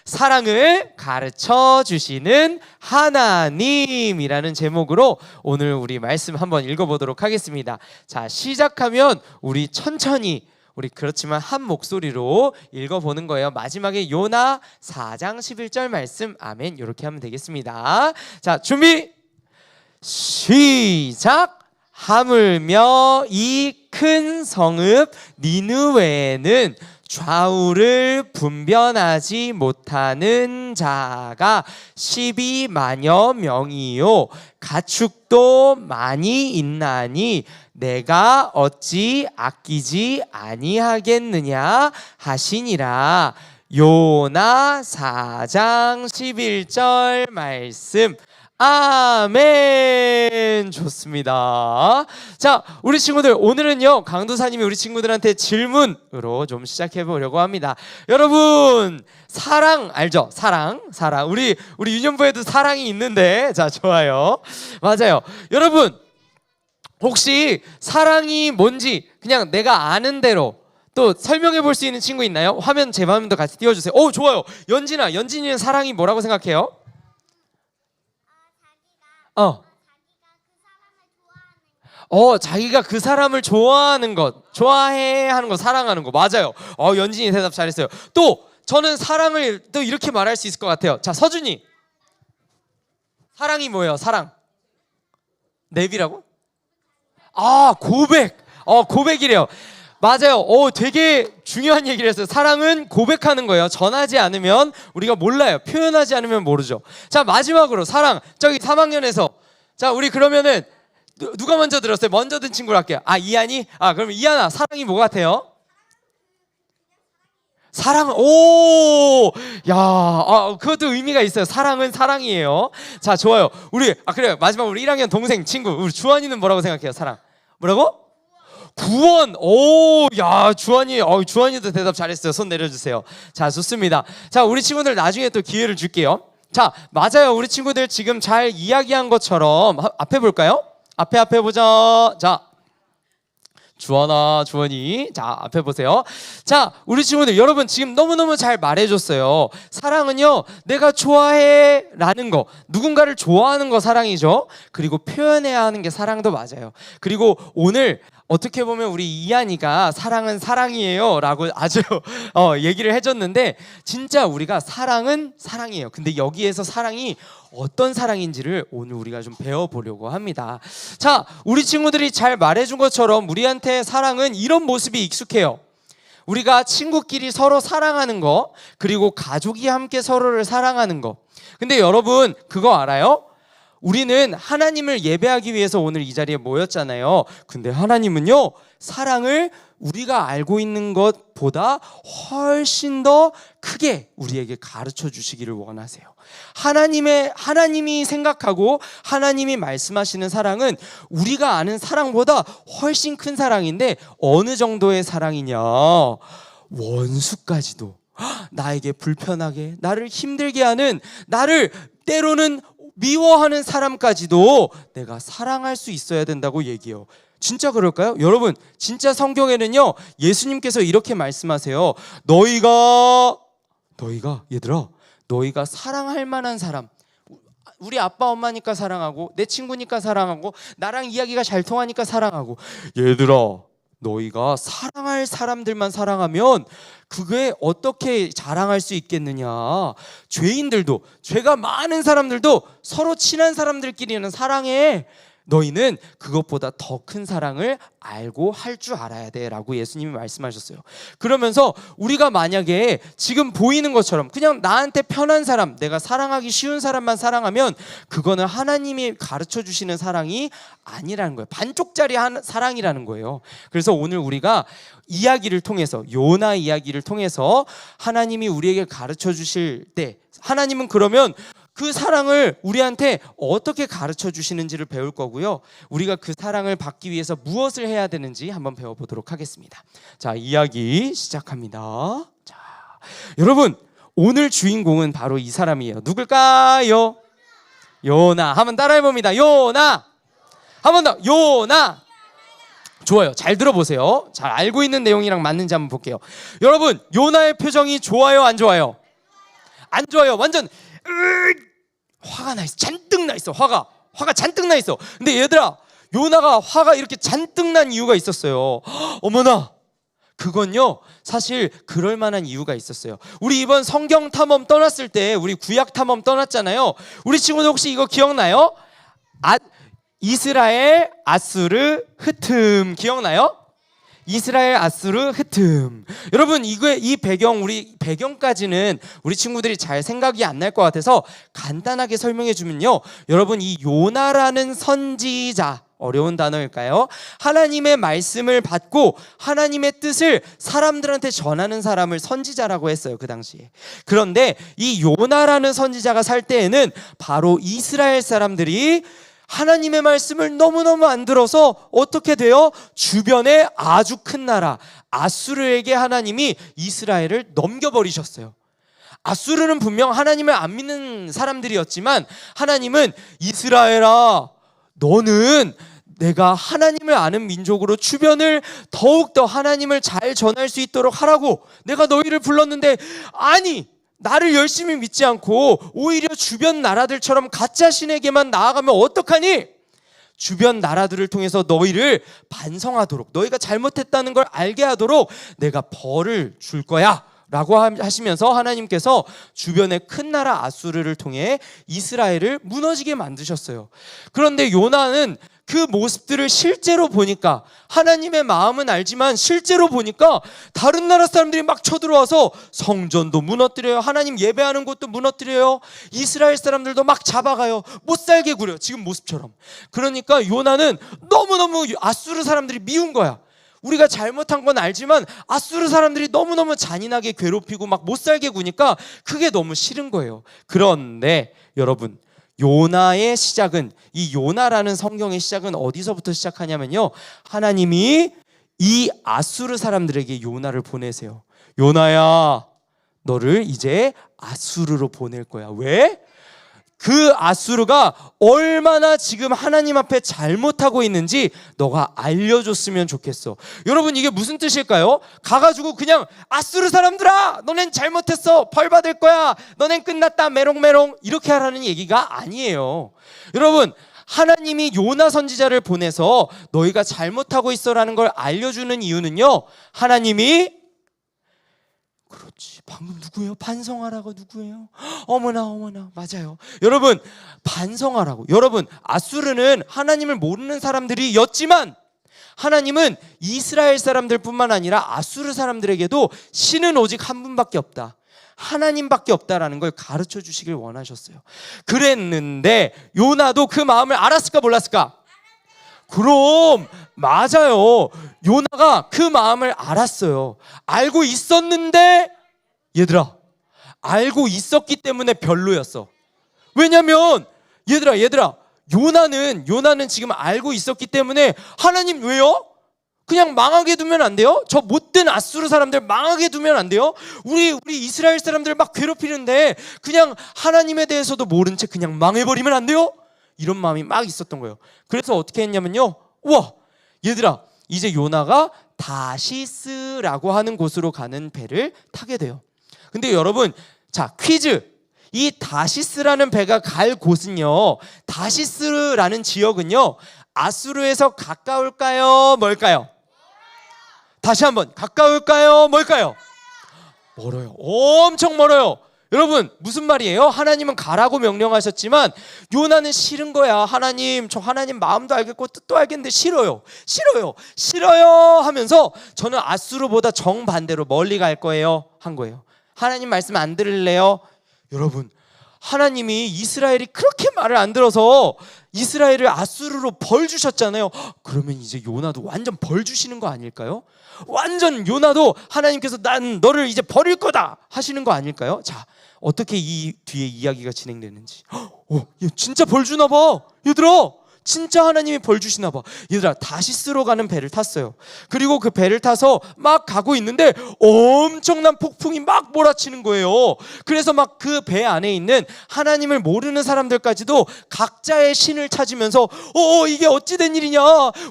사랑을 가르쳐 주시는 하나님이라는 제목으로 오늘 우리 말씀 한번 읽어보도록 하겠습니다. 자, 시작하면 우리 천천히 그렇지만 한 목소리로 읽어보는 거예요. 마지막에 요나 4장 11절 말씀 아멘 이렇게 하면 되겠습니다. 자, 준비 시작. 하물며 이 큰 성읍 니느웨에는 좌우를 분별하지 못하는 자가 12만여 명이요 가축도 많이 있나니 내가 어찌 아끼지 아니하겠느냐 하시니라. 요나 4장 11절 말씀 아멘. 좋습니다. 자, 우리 친구들 오늘은요 강도사님이 우리 친구들한테 질문으로 좀 시작해 보려고 합니다. 여러분 사랑 알죠? 사랑 우리 유년부에도 사랑이 있는데 자 좋아요. 맞아요. 여러분 혹시 사랑이 뭔지 그냥 내가 아는 대로 또 설명해 볼 수 있는 친구 있나요? 화면 제 화면도 같이 띄워주세요. 오 좋아요. 연진이는 사랑이 뭐라고 생각해요? 자기가 그 사람을 좋아하는 것, 좋아해 하는 것, 사랑하는 것. 맞아요. 연진이 대답 잘했어요. 또 저는 사랑을 또 이렇게 말할 수 있을 것 같아요. 자, 서준이. 사랑이 뭐예요? 사랑. 랩이라고? 고백. 고백이래요. 맞아요. 되게 중요한 얘기를 했어요. 사랑은 고백하는 거예요. 전하지 않으면 우리가 몰라요. 표현하지 않으면 모르죠. 자, 마지막으로 사랑. 저기 3학년에서 자, 우리 그러면은 누가 먼저 들었어요? 먼저 든 친구로 할게요. 이한이? 그럼 이한아, 사랑이 뭐 같아요? 사랑은 그것도 의미가 있어요. 사랑은 사랑이에요. 자, 좋아요. 그래요. 마지막으로 우리 1학년 동생 친구 우리 주환이는 뭐라고 생각해요? 사랑. 뭐라고? 구원. 주환이도 대답 잘했어요. 손 내려주세요. 자, 좋습니다. 자, 우리 친구들 나중에 또 기회를 줄게요. 자, 맞아요. 우리 친구들 지금 잘 이야기한 것처럼 앞에 볼까요? 앞에 보자. 자, 주원이. 자, 앞에 보세요. 자, 우리 친구들 여러분 지금 너무너무 잘 말해줬어요. 사랑은요 내가 좋아해 라는 거, 누군가를 좋아하는 거 사랑이죠. 그리고 표현해야 하는 게 사랑도 맞아요. 그리고 오늘 어떻게 보면 우리 이한이가 사랑은 사랑이에요 라고 아주 얘기를 해줬는데 진짜 우리가 사랑은 사랑이에요. 근데 여기에서 사랑이 어떤 사랑인지를 오늘 우리가 좀 배워보려고 합니다. 자, 우리 친구들이 잘 말해준 것처럼 우리한테 사랑은 이런 모습이 익숙해요. 우리가 친구끼리 서로 사랑하는 거, 그리고 가족이 함께 서로를 사랑하는 거. 근데 여러분 그거 알아요? 우리는 하나님을 예배하기 위해서 오늘 이 자리에 모였잖아요. 근데 하나님은요 사랑을 우리가 알고 있는 것보다 훨씬 더 크게 우리에게 가르쳐 주시기를 원하세요. 하나님이 생각하고 하나님이 말씀하시는 사랑은 우리가 아는 사랑보다 훨씬 큰 사랑인데 어느 정도의 사랑이냐? 원수까지도 나에게 불편하게 나를 힘들게 하는, 나를 때로는 미워하는 사람까지도 내가 사랑할 수 있어야 된다고 얘기해요. 진짜 그럴까요? 여러분 진짜 성경에는요 예수님께서 이렇게 말씀하세요. 얘들아 너희가 사랑할 만한 사람, 우리 아빠 엄마니까 사랑하고 내 친구니까 사랑하고 나랑 이야기가 잘 통하니까 사랑하고, 얘들아 너희가 사랑할 사람들만 사랑하면 그게 어떻게 자랑할 수 있겠느냐. 죄인들도, 죄가 많은 사람들도 서로 친한 사람들끼리는 사랑해. 너희는 그것보다 더 큰 사랑을 알고 할 줄 알아야 돼 라고 예수님이 말씀하셨어요. 그러면서 우리가 만약에 지금 보이는 것처럼 그냥 나한테 편한 사람, 내가 사랑하기 쉬운 사람만 사랑하면 그거는 하나님이 가르쳐 주시는 사랑이 아니라는 거예요. 반쪽짜리 사랑이라는 거예요. 그래서 오늘 우리가 이야기를 통해서, 요나 이야기를 통해서 하나님이 우리에게 가르쳐 주실 때 하나님은 그러면 그 사랑을 우리한테 어떻게 가르쳐 주시는지를 배울 거고요. 우리가 그 사랑을 받기 위해서 무엇을 해야 되는지 한번 배워보도록 하겠습니다. 자, 이야기 시작합니다. 자, 여러분 오늘 주인공은 바로 이 사람이에요. 누굴까요? 요나. 한번 따라해봅니다. 요나. 한 번 더. 요나. 좋아요. 잘 들어보세요. 잘 알고 있는 내용이랑 맞는지 한번 볼게요. 여러분 요나의 표정이 좋아요 안 좋아요? 안 좋아요. 완전 화가 나 있어. 잔뜩 나 있어. 화가 잔뜩 나 있어. 근데 얘들아, 요나가 화가 이렇게 잔뜩 난 이유가 있었어요. 어머나, 그건요 사실 그럴 만한 이유가 있었어요. 우리 이번 성경 탐험 떠났을 때, 우리 구약 탐험 떠났잖아요. 우리 친구들 혹시 이거 기억나요? 이스라엘 아수르 흩음 기억나요? 이스라엘 아수르 흩음. 여러분, 이 배경, 우리 배경까지는 우리 친구들이 잘 생각이 안 날 것 같아서 간단하게 설명해 주면요, 여러분, 이 요나라는 선지자, 어려운 단어일까요? 하나님의 말씀을 받고 하나님의 뜻을 사람들한테 전하는 사람을 선지자라고 했어요, 그 당시에. 그런데 이 요나라는 선지자가 살 때에는 바로 이스라엘 사람들이 하나님의 말씀을 너무너무 안 들어서 어떻게 돼요? 주변에 아주 큰 나라 아수르에게 하나님이 이스라엘을 넘겨버리셨어요. 아수르는 분명 하나님을 안 믿는 사람들이었지만 하나님은 이스라엘아, 너는 내가 하나님을 아는 민족으로 주변을 더욱더 하나님을 잘 전할 수 있도록 하라고 내가 너희를 불렀는데, 아니 나를 열심히 믿지 않고 오히려 주변 나라들처럼 가짜 신에게만 나아가면 어떡하니? 주변 나라들을 통해서 너희를 반성하도록, 너희가 잘못했다는 걸 알게 하도록 내가 벌을 줄 거야 라고 하시면서 하나님께서 주변의 큰 나라 아수르를 통해 이스라엘을 무너지게 만드셨어요. 그런데 요나는 그 모습들을 실제로 보니까, 하나님의 마음은 알지만 실제로 보니까 다른 나라 사람들이 막 쳐들어와서 성전도 무너뜨려요. 하나님 예배하는 곳도 무너뜨려요. 이스라엘 사람들도 막 잡아가요. 못 살게 구려, 지금 모습처럼. 그러니까 요나는 너무너무 아수르 사람들이 미운 거야. 우리가 잘못한 건 알지만 아수르 사람들이 너무너무 잔인하게 괴롭히고 막 못 살게 구니까 그게 너무 싫은 거예요. 그런데 여러분, 요나의 시작은, 이 요나라는 성경의 시작은 어디서부터 시작하냐면요, 하나님이 이 아수르 사람들에게 요나를 보내세요. 요나야, 너를 이제 아수르로 보낼 거야. 왜? 그 아수르가 얼마나 지금 하나님 앞에 잘못하고 있는지 너가 알려줬으면 좋겠어. 여러분, 이게 무슨 뜻일까요? 가가지고 그냥 아수르 사람들아, 너넨 잘못했어, 벌 받을 거야, 너넨 끝났다, 메롱메롱, 이렇게 하라는 얘기가 아니에요. 여러분, 하나님이 요나 선지자를 보내서 너희가 잘못하고 있어라는 걸 알려주는 이유는요, 하나님이, 그렇지, 방금 누구예요? 반성하라고. 누구예요? 어머나 맞아요. 여러분, 반성하라고. 여러분, 아수르는 하나님을 모르는 사람들이었지만 하나님은 이스라엘 사람들뿐만 아니라 아수르 사람들에게도 신은 오직 한 분밖에 없다, 하나님밖에 없다라는 걸 가르쳐 주시길 원하셨어요. 그랬는데 요나도 그 마음을 알았을까 몰랐을까? 그럼 맞아요. 요나가 그 마음을 알았어요. 알고 있었는데, 얘들아, 알고 있었기 때문에 별로였어. 왜냐면 얘들아, 요나는 지금 알고 있었기 때문에, 하나님 왜요? 그냥 망하게 두면 안 돼요? 저 못된 아수르 사람들 망하게 두면 안 돼요? 우리 이스라엘 사람들 막 괴롭히는데 그냥 하나님에 대해서도 모른 채 그냥 망해버리면 안 돼요? 이런 마음이 막 있었던 거예요. 그래서 어떻게 했냐면요, 우와, 얘들아, 이제 요나가 다시스라고 하는 곳으로 가는 배를 타게 돼요. 근데 여러분, 자, 퀴즈. 이 다시스라는 배가 갈 곳은요, 다시스라는 지역은요, 아수르에서 가까울까요, 멀까요? 다시 한번, 가까울까요, 멀까요? 멀어요. 엄청 멀어요. 여러분, 무슨 말이에요? 하나님은 가라고 명령하셨지만 요나는 싫은 거야. 하나님, 저 하나님 마음도 알겠고 뜻도 알겠는데 싫어요 하면서 저는 아수르보다 정반대로 멀리 갈 거예요 한 거예요. 하나님 말씀 안 들을래요? 여러분, 하나님이 이스라엘이 그렇게 말을 안 들어서 이스라엘을 아수르로 벌 주셨잖아요. 그러면 이제 요나도 완전 벌 주시는 거 아닐까요? 완전 요나도 하나님께서 난 너를 이제 버릴 거다 하시는 거 아닐까요? 자, 어떻게 이 뒤에 이야기가 진행되는지. 진짜 벌 주나 봐. 얘들아, 진짜 하나님이 벌 주시나 봐. 얘들아, 다시스로 가는 배를 탔어요. 그리고 그 배를 타서 막 가고 있는데 엄청난 폭풍이 막 몰아치는 거예요. 그래서 막 그 배 안에 있는 하나님을 모르는 사람들까지도 각자의 신을 찾으면서 이게 어찌 된 일이냐,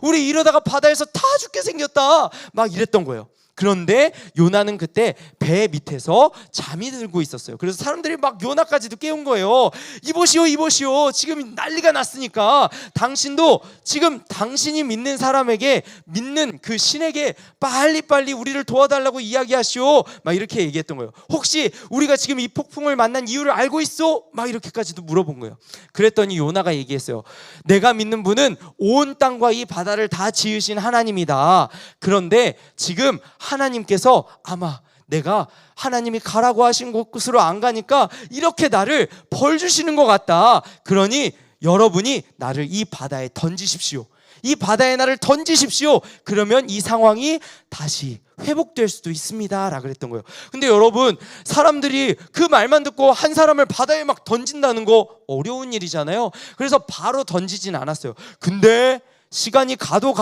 우리 이러다가 바다에서 타 죽게 생겼다, 막 이랬던 거예요. 그런데 요나는 그때 배 밑에서 잠이 들고 있었어요. 그래서 사람들이 막 요나까지도 깨운 거예요. 이보시오, 이보시오. 지금 난리가 났으니까 당신도 지금 당신이 믿는 사람에게, 믿는 그 신에게 빨리빨리 우리를 도와달라고 이야기하시오. 막 이렇게 얘기했던 거예요. 혹시 우리가 지금 이 폭풍을 만난 이유를 알고 있어? 막 이렇게까지도 물어본 거예요. 그랬더니 요나가 얘기했어요. 내가 믿는 분은 온 땅과 이 바다를 다 지으신 하나님이다. 그런데 지금 하나님께서 아마 내가 하나님이 가라고 하신 곳으로 안 가니까 이렇게 나를 벌 주시는 것 같다. 그러니 여러분이 나를 이 바다에 던지십시오. 이 바다에 나를 던지십시오. 그러면 이 상황이 다시 회복될 수도 있습니다 라고 그랬던 거예요. 근데 여러분, 사람들이 그 말만 듣고 한 사람을 바다에 막 던진다는 거 어려운 일이잖아요. 그래서 바로 던지진 않았어요. 근데 시간이 가도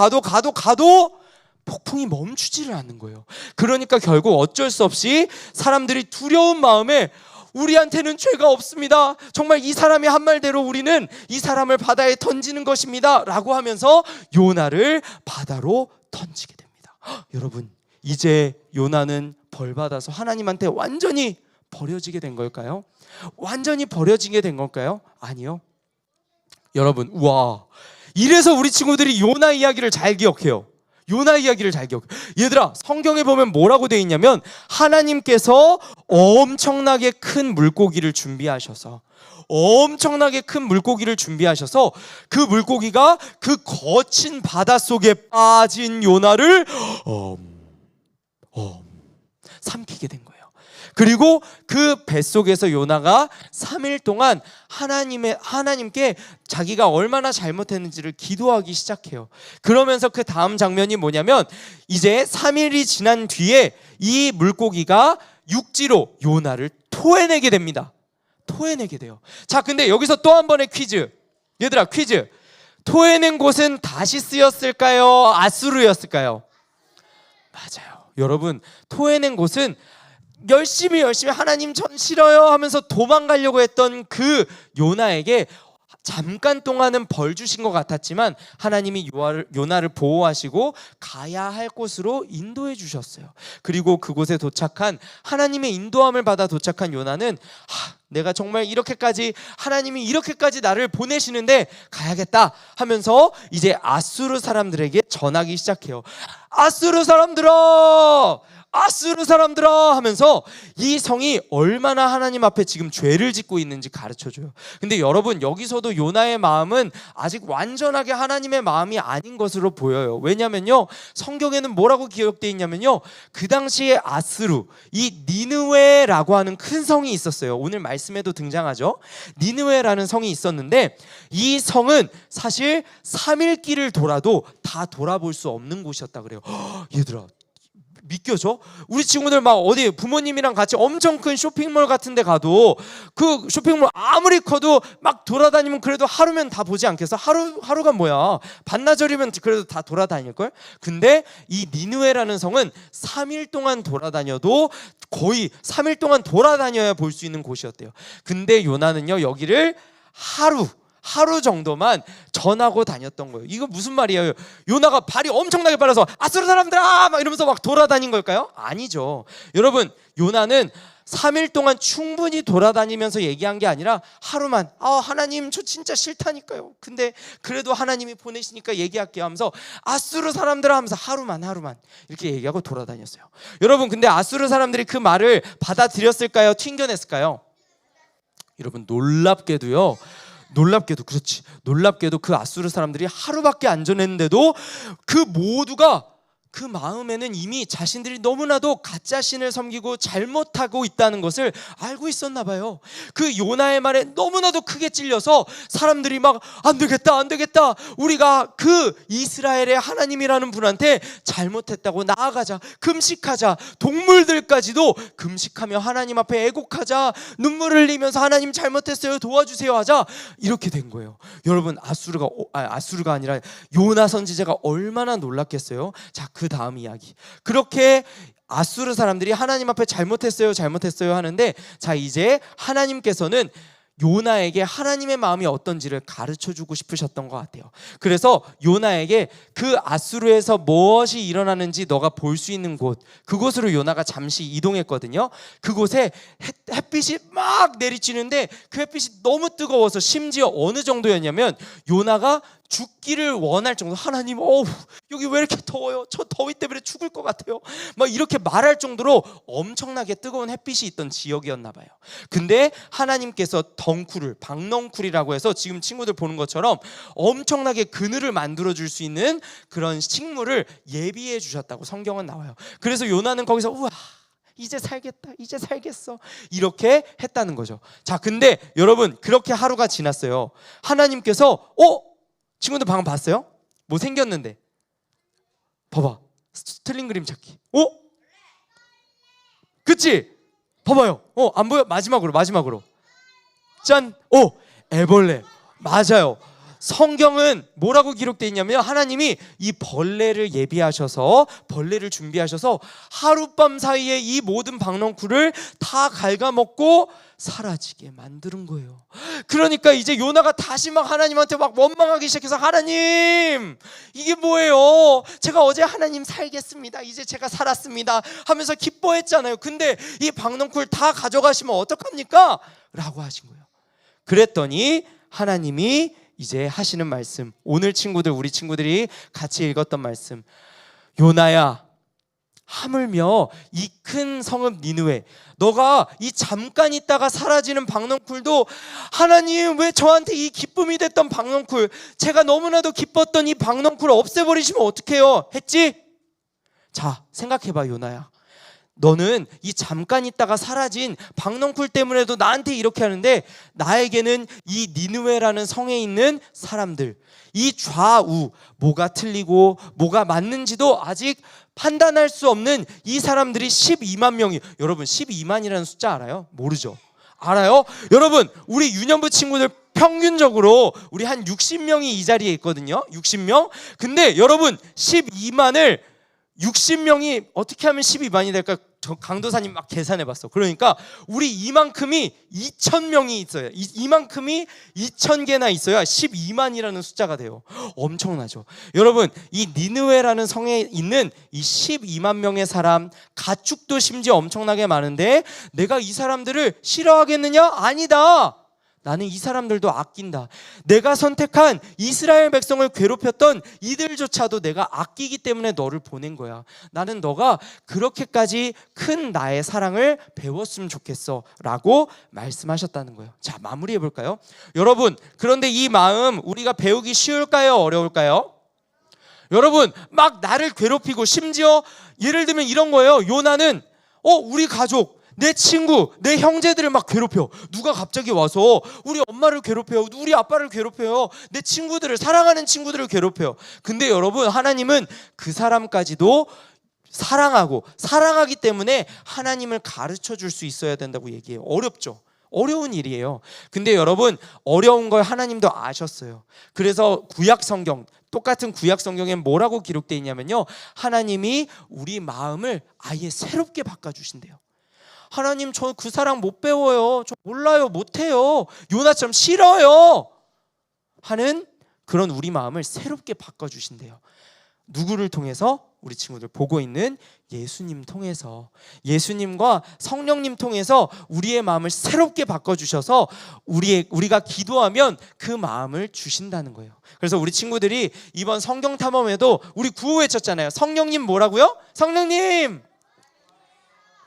폭풍이 멈추지를 않는 거예요. 그러니까 결국 어쩔 수 없이 사람들이 두려운 마음에 우리한테는 죄가 없습니다. 정말 이 사람이 한 말대로 우리는 이 사람을 바다에 던지는 것입니다 라고 하면서 요나를 바다로 던지게 됩니다. 여러분, 이제 요나는 벌받아서 하나님한테 완전히 버려지게 된 걸까요? 완전히 버려지게 된 걸까요? 아니요. 여러분, 우와, 이래서 우리 친구들이 요나 이야기를 잘 기억해요. 요나 이야기를 잘 기억해요. 얘들아, 성경에 보면 뭐라고 되어 있냐면 하나님께서 엄청나게 큰 물고기를 준비하셔서 그 물고기가 그 거친 바닷속에 빠진 요나를 삼키게 된 거예요. 그리고 그 뱃속에서 요나가 3일 동안 하나님께 자기가 얼마나 잘못했는지를 기도하기 시작해요. 그러면서 그 다음 장면이 뭐냐면 이제 3일이 지난 뒤에 이 물고기가 육지로 요나를 토해내게 됩니다. 토해내게 돼요. 자, 근데 여기서 또 한 번의 퀴즈. 얘들아, 퀴즈. 토해낸 곳은 다시스였을까요? 아수르였을까요? 맞아요. 여러분, 토해낸 곳은 열심히 하나님 전 싫어요 하면서 도망가려고 했던 그 요나에게 잠깐 동안은 벌 주신 것 같았지만 하나님이 요나를 보호하시고 가야 할 곳으로 인도해 주셨어요. 그리고 그곳에 도착한, 하나님의 인도함을 받아 도착한 요나는 내가 정말 하나님이 이렇게까지 나를 보내시는데 가야겠다 하면서 이제 아수르 사람들에게 전하기 시작해요. 아수르 사람들아 하면서 이 성이 얼마나 하나님 앞에 지금 죄를 짓고 있는지 가르쳐줘요. 근데 여러분, 여기서도 요나의 마음은 아직 완전하게 하나님의 마음이 아닌 것으로 보여요. 왜냐면요, 성경에는 뭐라고 기록되어 있냐면요, 그 당시에 아수르, 이 니느웨라고 하는 큰 성이 있었어요. 오늘 말씀에도 등장하죠. 니느웨라는 성이 있었는데 이 성은 사실 3일 길을 돌아도 다 돌아볼 수 없는 곳이었다 그래요. 얘들아, 믿겨져? 우리 친구들 막 어디 부모님이랑 같이 엄청 큰 쇼핑몰 같은 데 가도 그 쇼핑몰 아무리 커도 막 돌아다니면 그래도 하루면 다 보지 않겠어? 하루가 뭐야? 반나절이면 그래도 다 돌아다닐걸? 근데 이 니느웨라는 성은 3일 동안 돌아다녀도 거의 3일 동안 돌아다녀야 볼 수 있는 곳이었대요. 근데 요나는요, 여기를 하루 정도만 전하고 다녔던 거예요. 이거 무슨 말이에요? 요나가 발이 엄청나게 빨라서 아수르 사람들아 막 이러면서 막 돌아다닌 걸까요? 아니죠. 여러분, 요나는 3일 동안 충분히 돌아다니면서 얘기한 게 아니라 하루만, 하나님 저 진짜 싫다니까요. 근데 그래도 하나님이 보내시니까 얘기할게요 하면서 아수르 사람들아 하면서 하루만 이렇게 얘기하고 돌아다녔어요. 여러분, 근데 아수르 사람들이 그 말을 받아들였을까요? 튕겨냈을까요? 여러분, 놀랍게도 그 아수르 사람들이 하루밖에 안 전했는데도 그 모두가 그 마음에는 이미 자신들이 너무나도 가짜 신을 섬기고 잘못하고 있다는 것을 알고 있었나 봐요. 그 요나의 말에 너무나도 크게 찔려서 사람들이 막 안 되겠다, 우리가 그 이스라엘의 하나님이라는 분한테 잘못했다고 나아가자, 금식하자, 동물들까지도 금식하며 하나님 앞에 애곡하자, 눈물을 흘리면서 하나님 잘못했어요 도와주세요 하자, 이렇게 된 거예요. 여러분, 아수르가 아니라 요나 선지자가 얼마나 놀랐겠어요. 자, 그 다음 이야기. 그렇게 아수르 사람들이 하나님 앞에 잘못했어요 하는데, 자, 이제 하나님께서는 요나에게 하나님의 마음이 어떤지를 가르쳐주고 싶으셨던 것 같아요. 그래서 요나에게 그 아수르에서 무엇이 일어나는지 너가 볼 수 있는 곳, 그곳으로 요나가 잠시 이동했거든요. 그곳에 햇빛이 막 내리쬐는데 그 햇빛이 너무 뜨거워서 심지어 어느 정도였냐면 요나가 죽기를 원할 정도, 하나님 여기 왜 이렇게 더워요? 저 더위 때문에 죽을 것 같아요. 막 이렇게 말할 정도로 엄청나게 뜨거운 햇빛이 있던 지역이었나 봐요. 근데 하나님께서 덩쿨을, 박넝쿨이라고 해서 지금 친구들 보는 것처럼 엄청나게 그늘을 만들어 줄 수 있는 그런 식물을 예비해 주셨다고 성경은 나와요. 그래서 요나는 거기서 우와, 이제 살겠다, 이제 살겠어, 이렇게 했다는 거죠. 자, 근데 여러분, 그렇게 하루가 지났어요. 하나님께서 친구들 방금 봤어요? 뭐 생겼는데? 봐봐, 틀린 그림 찾기. 그치? 봐봐요. 안 보여? 마지막으로 짠! 애벌레. 맞아요. 성경은 뭐라고 기록되어 있냐면 하나님이 이 벌레를 예비하셔서, 벌레를 준비하셔서 하룻밤 사이에 이 모든 박넝쿨을 다 갉아먹고 사라지게 만드는 거예요. 그러니까 이제 요나가 다시 막 하나님한테 막 원망하기 시작해서, 하나님, 이게 뭐예요? 제가 어제 하나님 살겠습니다, 이제 제가 살았습니다 하면서 기뻐했잖아요. 근데 이 박넝쿨 다 가져가시면 어떡합니까? 라고 하신 거예요. 그랬더니 하나님이 이제 하시는 말씀, 오늘 친구들, 우리 친구들이 같이 읽었던 말씀, 요나야, 하물며 이 큰 성읍 니느웨, 너가 이 잠깐 있다가 사라지는 박넝쿨도, 하나님 왜 저한테 이 기쁨이 됐던 박넝쿨, 제가 너무나도 기뻤던 이 박넝쿨 없애버리시면 어떡해요? 했지? 자, 생각해봐 요나야. 너는 이 잠깐 있다가 사라진 박넝쿨 때문에도 나한테 이렇게 하는데, 나에게는 이 니느웨라는 성에 있는 사람들, 이 좌우 뭐가 틀리고 뭐가 맞는지도 아직 판단할 수 없는 이 사람들이 12만 명이, 여러분 12만이라는 숫자 알아요? 모르죠? 알아요? 여러분, 우리 유년부 친구들 평균적으로 우리 한 60명이 이 자리에 있거든요. 60명. 근데 여러분 12만을 60명이 어떻게 하면 12만이 될까? 저 강도사님 막 계산해봤어. 그러니까 우리 이만큼이 2,000명이 있어요. 이만큼이 2,000개나 있어야 12만이라는 숫자가 돼요. 엄청나죠. 여러분, 이 니느웨라는 성에 있는 이 12만 명의 사람, 가축도 심지어 엄청나게 많은데 내가 이 사람들을 싫어하겠느냐? 아니다. 나는 이 사람들도 아낀다. 내가 선택한 이스라엘 백성을 괴롭혔던 이들조차도 내가 아끼기 때문에 너를 보낸 거야. 나는 너가 그렇게까지 큰 나의 사랑을 배웠으면 좋겠어 라고 말씀하셨다는 거예요. 자, 마무리해 볼까요? 여러분, 그런데 이 마음 우리가 배우기 쉬울까요? 어려울까요? 여러분, 막 나를 괴롭히고, 심지어 예를 들면 이런 거예요. 요나는 우리 가족, 내 친구, 내 형제들을 막 괴롭혀. 누가 갑자기 와서 우리 엄마를 괴롭혀요, 우리 아빠를 괴롭혀요, 내 친구들을, 사랑하는 친구들을 괴롭혀요. 근데 여러분, 하나님은 그 사람까지도 사랑하고, 사랑하기 때문에 하나님을 가르쳐 줄 수 있어야 된다고 얘기해요. 어렵죠? 어려운 일이에요. 근데 여러분, 어려운 걸 하나님도 아셨어요. 그래서 구약 성경, 똑같은 구약 성경에 뭐라고 기록되어 있냐면요, 하나님이 우리 마음을 아예 새롭게 바꿔주신대요. 하나님, 저 그 사랑 못 배워요, 저 몰라요, 못해요, 요나처럼 싫어요 하는 그런 우리 마음을 새롭게 바꿔주신대요. 누구를 통해서? 우리 친구들 보고 있는 예수님 통해서, 예수님과 성령님 통해서 우리의 마음을 새롭게 바꿔주셔서 우리가 기도하면 그 마음을 주신다는 거예요. 그래서 우리 친구들이 이번 성경 탐험에도 우리 구호 외쳤잖아요. 성령님 뭐라고요? 성령님!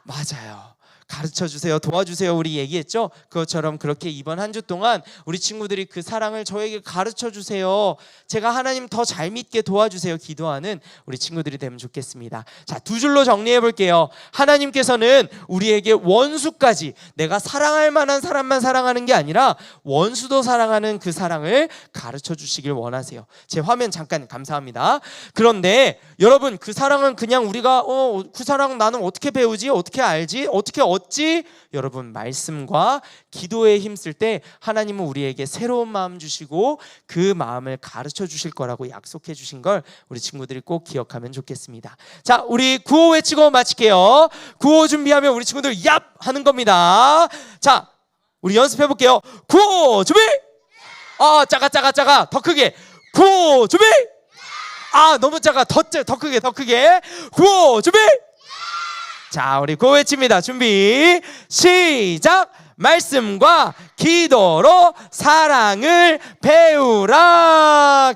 맞아요. 가르쳐주세요, 도와주세요, 우리 얘기했죠? 그것처럼 그렇게 이번 한 주 동안 우리 친구들이 그 사랑을 저에게 가르쳐주세요, 제가 하나님 더 잘 믿게 도와주세요 기도하는 우리 친구들이 되면 좋겠습니다. 자, 두 줄로 정리해 볼게요. 하나님께서는 우리에게 원수까지, 내가 사랑할 만한 사람만 사랑하는 게 아니라 원수도 사랑하는 그 사랑을 가르쳐 주시길 원하세요. 제 화면 잠깐 감사합니다. 그런데 여러분, 그 사랑은 그냥 우리가 그 사랑 나는 어떻게 배우지? 어떻게 알지? 어떻게 얻지? 여러분, 말씀과 기도에 힘쓸 때 하나님은 우리에게 새로운 마음 주시고 그 마음을 가르쳐 주실 거라고 약속해 주신 걸 우리 친구들이 꼭 기억하면 좋겠습니다. 자, 우리 구호 외치고 마칠게요. 구호 준비하면 우리 친구들 얍! 하는 겁니다. 자, 우리 연습해 볼게요. 구호 준비. 작아. 더 크게. 구호 준비. 너무 작아. 더 크게. 구호 준비. 자, 우리 구호 외칩니다. 준비 시작. 말씀과 기도로 사랑을 배우라.